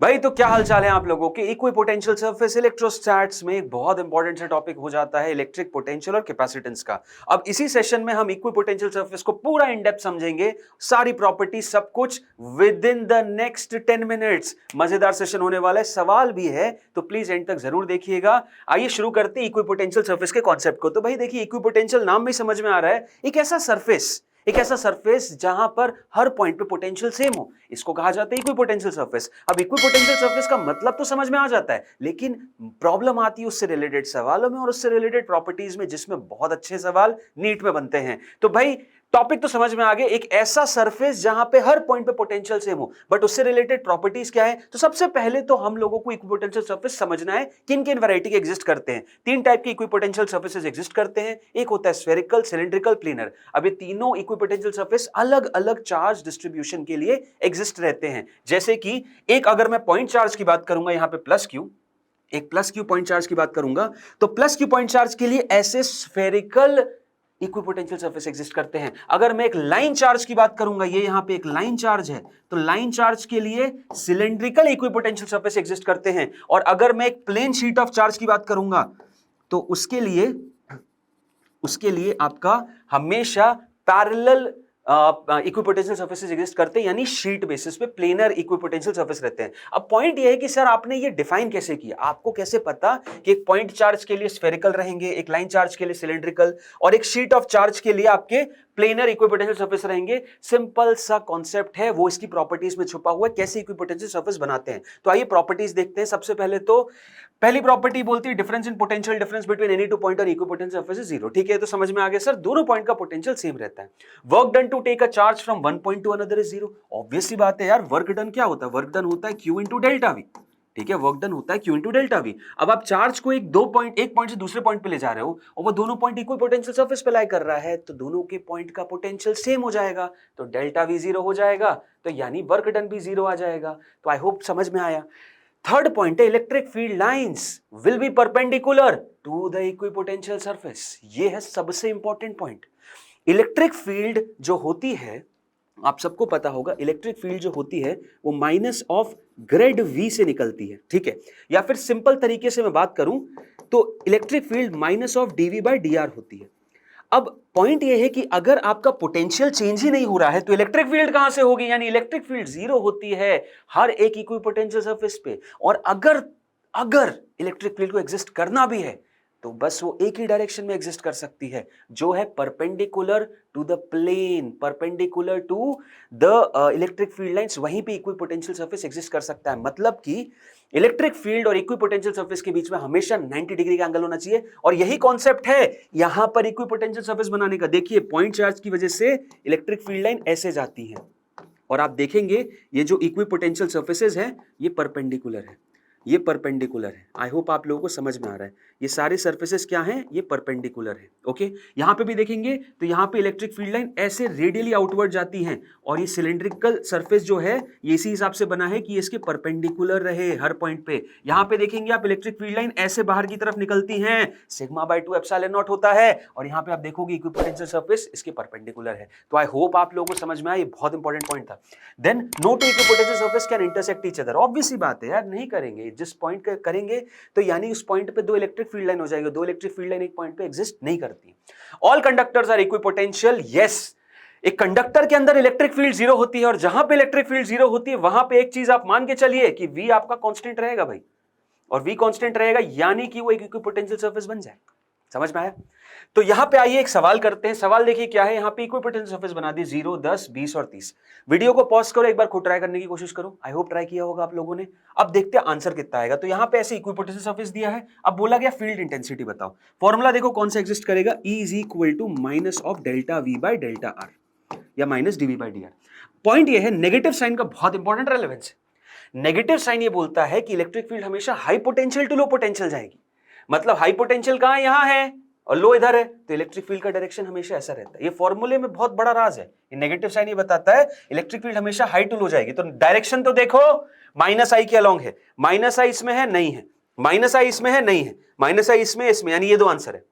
भाई तो क्या हाल चाल है आप लोगों के। इक्वी पोटेंशियल सरफेस इलेक्ट्रोस्टैट्स में एक बहुत इंपॉर्टेंट सा टॉपिक हो जाता है इलेक्ट्रिक पोटेंशियल और कैपेसिटेंस का। अब इसी सेशन में हम इक्वी पोटेंशियल सरफेस को पूरा इन डेप्थ समझेंगे, सारी प्रॉपर्टी सब कुछ with in the next 10 minutes. मजेदार सेशन होने वाला है, सवाल भी है, तो प्लीज एंड तक जरूर देखिएगा। आइए शुरू करते हैं इक्वी पोटेंशियल सरफेस के कॉन्सेप्ट को। तो भाई देखिए, इक्वी पोटेंशियल नाम में समझ में आ रहा है, एक ऐसा सरफेस जहां पर हर पॉइंट पे पोटेंशियल सेम हो, इसको कहा जाता है इक्वी पोटेंशियल सरफेस। अब इक्वी पोटेंशियल सरफेस का मतलब तो समझ में आ जाता है, लेकिन प्रॉब्लम आती है उससे रिलेटेड सवालों में और उससे रिलेटेड प्रॉपर्टीज में, जिसमें बहुत अच्छे सवाल नीट में बनते हैं। तो भाई टॉपिक तो समझ में आ गया, एक ऐसा सरफेस जहां पे हर पॉइंट पे पोटेंशियल सेम हो, बट उससे रिलेटेड प्रॉपर्टीज क्या है। तो सबसे पहले तो हम लोगों को इक्विपोटेंशियल सरफेस समझना है किन किन वैरायटी के एग्जिस्ट करते हैं। तीन टाइप के इक्विपोटेंशियल सरफेसेस एग्जिस्ट करते हैं, एक होता है स्फेरिकल, सिलिंड्रिकल, प्लेनर। अब ये तीनों इक्विपोटेंशियल सरफेस अलग अलग चार्ज डिस्ट्रीब्यूशन के लिए एग्जिस्ट रहते हैं। जैसे कि एक, अगर मैं पॉइंट चार्ज की बात करूंगा, यहां पे प्लस क्यू, एक प्लस क्यू पॉइंट चार्ज की बात करूंगा, तो प्लस क्यू पॉइंट चार्ज के लिए ऐसे स्फेरिकल इक्विपोटेंशियल सरफेस एग्जिस्ट करते हैं। अगर मैं एक लाइन चार्ज की बात करूंगा, ये यहां पे एक लाइन चार्ज है, तो लाइन चार्ज के लिए सिलिंड्रिकल इक्विपोटेंशियल सरफेस एग्जिस्ट करते हैं। और अगर मैं एक प्लेन शीट ऑफ चार्ज की बात करूंगा, तो उसके लिए आपका हमेशा पैरेलल इक्विपोटेंशियल सर्फेसेस एग्जिस्ट करते हैं, यानी शीट बेसिस पे प्लेनर इक्विपोटेंशियल सर्फेस रहते हैं। अब पॉइंट ये है कि सर आपने ये डिफाइन कैसे किया, आपको कैसे पता कि एक पॉइंट चार्ज के लिए स्फेरिकल रहेंगे, एक लाइन चार्ज के लिए सिलिंड्रिकल, और एक शीट ऑफ चार्ज के लिए आपके प्लेनर इक्विपोटेंशियल सरफेस रहेंगे। सिंपल सा कॉन्सेप्ट है, वो इसकी प्रॉपर्टीज में छुपा हुआ है, कैसे इक्विपोटेंशियल सरफेस बनाते हैं। तो आइए प्रॉपर्टीज देखते हैं। सबसे पहले तो पहली प्रॉपर्टी बोलती है difference in potential difference between any two point और इक्विपोटेंशियल सरफेस इज जीरो। ठीक है, तो समझ में आ गया सर, दोनों पॉइंट का पोटेंशियल सेम रहता है। Work done to take a charge from one point to another is zero. Obvious सी बात है यार, वर्क डन क्या होता है, वर्क डन होता है क्यू इंटू डेल्टा वी। ठीक है, वर्क डन होता है क्यू इंटू डेल्टा वी। अब आप चार्ज को एक पॉइंट से दूसरे पॉइंट पे ले जा रहे हो, और वो दोनों पॉइंट इक्वल पोटेंशियल सरफेस पे लाई कर रहा है, तो दोनों के पॉइंट का पोटेंशियल सेम हो जाएगा, तो डेल्टा वी जीरो हो जाएगा, तो यानी वर्क डन भी जीरो आ जाएगा। तो आई होप समझ में आया। थर्ड पॉइंट है electric field lines will be perpendicular to the equipotential surface. ये है सबसे इंपॉर्टेंट पॉइंट। इलेक्ट्रिक फील्ड जो होती है, आप सबको पता होगा, इलेक्ट्रिक फील्ड जो होती है वो माइनस ऑफ ग्रेड वी से निकलती है। ठीक है, या फिर सिंपल तरीके से मैं बात करूं तो electric field minus of d v by d r होती है। अब पॉइंट ये है कि अगर आपका पोटेंशियल चेंज ही नहीं हो रहा है, तो इलेक्ट्रिक फील्ड कहां से होगी, यानी इलेक्ट्रिक फील्ड जीरो होती है हर एक इक्विपोटेंशियल सरफेस पे। और अगर इलेक्ट्रिक फील्ड को एग्जिस्ट करना भी है, तो बस वो एक ही डायरेक्शन में एग्जिस्ट कर सकती है, जो है perpendicular to the plane, perpendicular to the electric field lines. वहीं पे इक्विपोटेंशियल सरफेस एग्जिस्ट कर सकता है। मतलब कि इलेक्ट्रिक फील्ड और इक्विपोटेंशियल सरफेस के बीच में हमेशा 90 डिग्री का एंगल होना चाहिए, और यही कॉन्सेप्ट है यहां पर इक्विपोटेंशियल सरफेस बनाने का। देखिए, पॉइंट चार्ज की वजह से इलेक्ट्रिक फील्ड लाइन ऐसे जाती है, और आप देखेंगे ये जो इक्विपोटेंशियल सरफेसेस है ये परपेंडिकुलर है, ये परपेंडिकुलर है। आई होप आप लोगों को समझ में आ रहा है, ये सारे सरफेसेस क्या हैं, ये परपेंडिकुलर है। ओके, यहां पे भी देखेंगे तो यहां पे इलेक्ट्रिक फील्ड लाइन ऐसे रेडियली आउटवर्ड जाती हैं, और ये सिलिंड्रिकल सरफेस जो है ये इसी हिसाब से बना है कि इसके परपेंडिकुलर रहे हर पॉइंट पे। यहां पे देखेंगे आप, इलेक्ट्रिक फील्ड लाइन ऐसे बाहर की तरफ निकलती हैं, सिग्मा बाय 2 एप्सिलॉन नॉट होता है, और यहां पे आप देखोगे इक्विपोटेंशियल सरफेस इसके परपेंडिकुलर है। तो आई होप आप लोगों को समझ में आया, ये बहुत इंपॉर्टेंट पॉइंट था। Then no two equipotential surface can intersect each other. Obvious सी बात है यार, नहीं करेंगे। जिस पॉइंट करेंगे तो यानी उस पॉइंट पे दो इलेक्ट्रिक फील्ड लाइन हो जाएगी, दो इलेक्ट्रिक फील्ड लाइन एक पॉइंट पे एग्जिस्ट नहीं करती। All conductors are equipotential. Yes, एक कंडक्टर के अंदर इलेक्ट्रिक फील्ड जीरो होती है, और जहां पे इलेक्ट्रिक फील्ड जीरो होती है वहां पे एक चीज आप मान के चलिए कि V आपका कांस्टेंट रहेगा भाई, और V कांस्टेंट रहेगा, यानी कि वो एक इक्विपोटेंशियल सरफेस बन जाए। समझ में आया? तो यहां पे आइए एक सवाल करते हैं। सवाल देखिए क्या है, यहां पे इक्विपोटेंशियल सरफेस बना दी 0, 10, 20 और 30। वीडियो को पॉज करो, एक बार खुद ट्राई करने की कोशिश करो। आई होप ट्राई किया होगा आप लोगों ने। अब देखते हैं आंसर कितना आएगा। तो यहां पे ऐसे इक्विपोटेंशियल सरफेस दिया है, अब बोला गया फील्ड इंटेंसिटी बताओ। फॉर्मूला देखो कौन सा एग्जिस्ट करेगा, E is equal to minus of delta V by delta R, या minus dV by dr। Point ये है, नेगेटिव साइन का बहुत इंपॉर्टेंट रेलेवेंस है। नेगेटिव साइन ये बोलता है कि इलेक्ट्रिक फील्ड हमेशा high potential to low potential जाएगी। मतलब हाई पोटेंशियल कहां है, यहां है, और लो इधर है, तो इलेक्ट्रिक फील्ड का डायरेक्शन हमेशा ऐसा रहता है। ये फॉर्मूले में बहुत बड़ा राज है। ये नेगेटिव साइन ये बताता है इलेक्ट्रिक फील्ड हमेशा हाई टू लो जाएगी। तो डायरेक्शन तो देखो, माइनस आई के अलोंग है, माइनस आई इसमें है नहीं है, माइनस आई इसमें है नहीं है, माइनस आई इसमें, यानी ये दो आंसर है।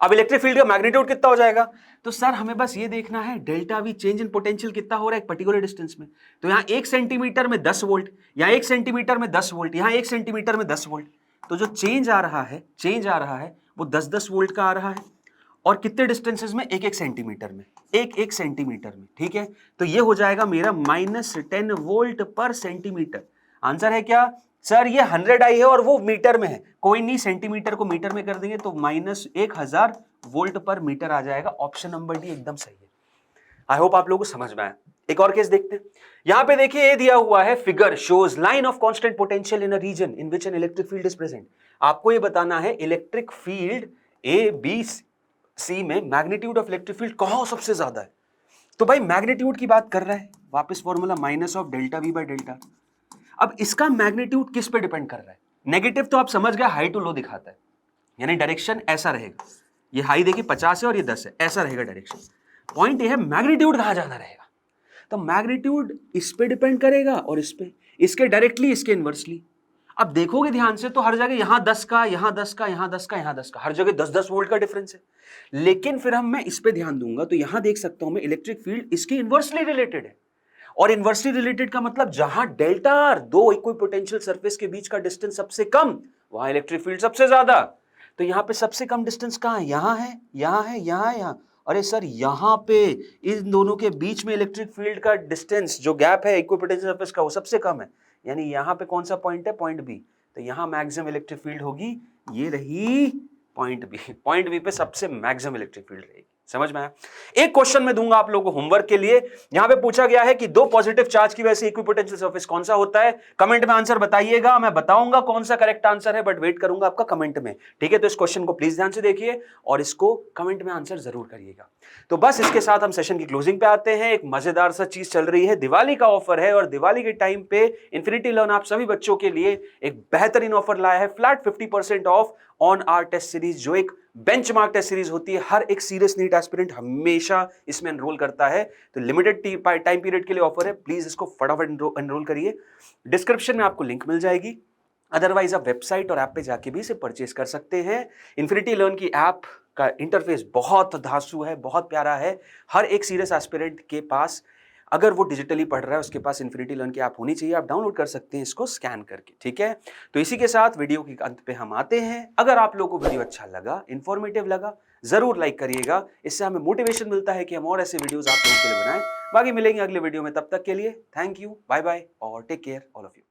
अब इलेक्ट्रिक फील्ड का मैग्नीट्यूड कितना हो जाएगा? तो सर हमें बस ये देखना है delta we change in potential कितना हो रहा है एक पर्टिकुलर डिस्टेंस में। तो यहां 1 सेंटीमीटर में 10 वोल्ट, यहां 1 सेंटीमीटर में 10 वोल्ट, यहां 1 सेंटीमीटर में 10 वोल्ट। तो जो चेंज आ रहा है वो 10-10 वोल्ट का आ रहा है। और कितने डिस्टेंसेस में? 1-1 सेंटीमीटर में, 1-1 सेंटीमीटर में। ठीक है, तो ये हो जाएगा मेरा -10 वोल्ट पर सेंटीमीटर। आंसर है क्या सर? ये 100 आई है और वो मीटर में है। कोई नहीं, सेंटीमीटर को मीटर में कर देंगे तो -1000 वोल्ट पर मीटर आ जाएगा। ऑप्शन नंबर डी एकदम सही है। आई होप आप लोगों को समझ में आया। एक और केस देखते हैं। यहां पे देखिए, ये दिया हुआ है figure shows line of constant potential in a region in which an electric field is present. आपको ये बताना है electric field A B C में मैग्नीट्यूड ऑफ इलेक्ट्रिक फील्ड कहां सबसे ज्यादा है। तो भाई मैग्नीट्यूड की बात कर रहा है, वापस formula minus of delta we by delta. अब इसका मैग्नीट्यूड किस पे डिपेंड कर रहा है? नेगेटिव तो आप समझ गए, हाई टू लो दिखाता है, यानी डायरेक्शन ऐसा रहेगा। ये हाई देखिए 50 है और ये 10 है, ऐसा रहेगा डायरेक्शन। पॉइंट ये है मैग्नीट्यूड कहां ज्यादा रहेगा। तो मैग्नीट्यूड इस पे डिपेंड करेगा और इस पे, इसके डायरेक्टली इसके इनवर्सली। अब देखोगे ध्यान से तो हर जगह यहां 10 का, यहां 10 का, यहां 10 का, यहां 10 का, हर जगह 10-10 वोल्ट का डिफरेंस है। लेकिन फिर मैं इस पे ध्यान दूंगा तो यहां देख सकता हूं मैं इलेक्ट्रिक फील्ड इसके इनवर्सली रिलेटेड है। और इनवर्सली रिलेटेड का मतलब जहां डेल्टा आर, दो इक्विपोटेंशियल सरफेस के बीच का डिस्टेंस सबसे कम, वहां इलेक्ट्रिक फील्ड सबसे ज्यादा। तो यहां पे सबसे कम डिस्टेंस कहां है? यहां है, यहां है, यहां है, यहां। अरे सर यहां पे इन दोनों के बीच में इलेक्ट्रिक फील्ड का डिस्टेंस, जो गैप है इक्विपोटेंशियल सरफेस का, वो सबसे कम है। यानी यहां पे कौन सा पॉइंट है? Point B. तो यहां मैक्सिमम इलेक्ट्रिक फील्ड होगी, ये रही पॉइंट बी। पॉइंट बी पे सबसे मैक्सिमम इलेक्ट्रिक फील्ड रहेगी। समझ में आया? एक क्वेश्चन में दूंगा आप लोगों को होमवर्क के लिए। यहां पे पूछा गया है कि दो पॉजिटिव चार्ज की वजह से इक्विपोटेंशियल सरफेस कौन सा होता है। कमेंट में आंसर बताइएगा, मैं बताऊंगा कौन सा करेक्ट आंसर है, बट वेट करूंगा आपका कमेंट में। ठीक है, तो इस क्वेश्चन को प्लीज ध्यान से देखिए और इसको कमेंट में आंसर जरूर करिएगा। तो बस इसके साथ हम सेशन की क्लोजिंग पे आते हैं। एक मजेदार सा चीज चल रही है, दिवाली का ऑफर है और दिवाली के टाइम पे इन्फिनिटी लर्न आप सभी बच्चों के लिए एक बेहतरीन ऑफर लाया है, flat 50% off on our test series, जो एक बेंचमार्क टेस्ट सीरीज होती है। हर एक सीरियस नीट एस्पिरेंट हमेशा इसमें एनरोल करता है। तो लिमिटेड टाइम पीरियड के लिए ऑफर है, प्लीज इसको फटाफट एनरोल करिए। डिस्क्रिप्शन में आपको लिंक मिल जाएगी, अदरवाइज आप वेबसाइट और ऐप पे जाके भी इसे परचेज कर सकते हैं। इन्फिनिटी लर्न की ऐप का इंटरफेस बहुत धांसू है, बहुत प्यारा है। हर एक सीरियस एस्पिरेंट के पास, अगर वो डिजिटली पढ़ रहा है, उसके पास इन्फिनिटी लर्न की ऐप होनी चाहिए। आप डाउनलोड कर सकते हैं इसको स्कैन करके। ठीक है, तो इसी के साथ वीडियो के अंत पे हम आते हैं। अगर आप लोगों को वीडियो अच्छा लगा, इंफॉर्मेटिव लगा, जरूर लाइक करिएगा। इससे हमें मोटिवेशन मिलता है कि हम और ऐसे वीडियोस आप लोगों के लिए बनाएं। बाकी मिलेंगे अगले वीडियो में, तब तक के लिए थैंक यू, बाय बाय और take care all of you.